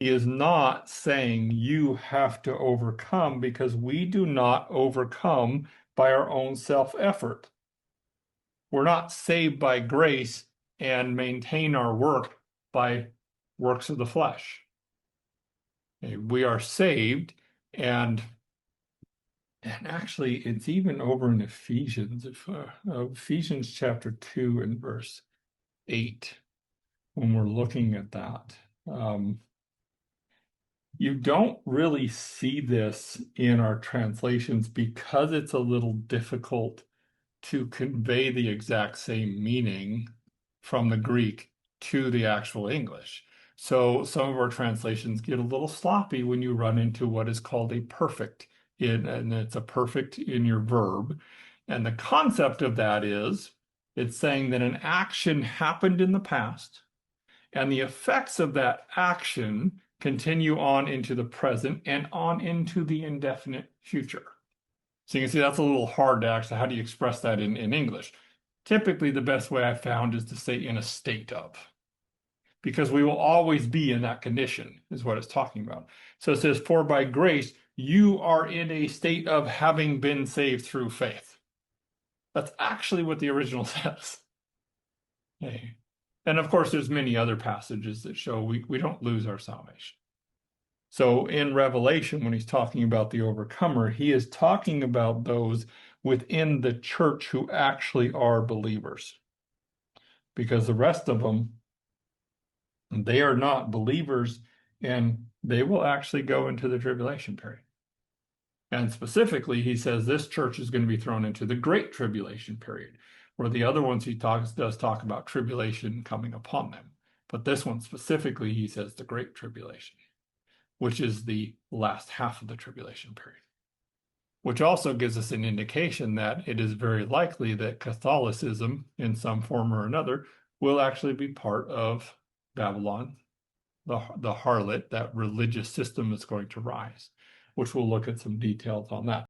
He is not saying you have to overcome, because we do not overcome by our own self-effort. We're not saved by grace and maintain our work by works of the flesh. Okay, we are saved, and actually it's even over in Ephesians, Ephesians chapter 2 and verse 8, when we're looking at that. You don't really see this in our translations because it's a little difficult to convey the exact same meaning from the Greek to the actual English. So some of our translations get a little sloppy when you run into what is called a perfect and it's a perfect in your verb. And the concept of that is it's saying that an action happened in the past and the effects of that action continue on into the present and on into the indefinite future. So you can see that's a little hard to actually, how do you express that in English? Typically, the best way I found is to say in a state of, because we will always be in that condition, is what it's talking about. So it says, for by grace, you are in a state of having been saved through faith. That's actually what the original says. Okay. And of course, there's many other passages that show we don't lose our salvation. So in Revelation, when he's talking about the overcomer, he is talking about those within the church who actually are believers. Because the rest of them, they are not believers, and they will actually go into the tribulation period. And specifically, he says this church is going to be thrown into the great tribulation period, where the other ones he does talk about tribulation coming upon them. But this one specifically, he says the great tribulation, which is the last half of the tribulation period, which also gives us an indication that it is very likely that Catholicism, in some form or another, will actually be part of Babylon, the harlot, that religious system is going to rise, which we'll look at some details on that.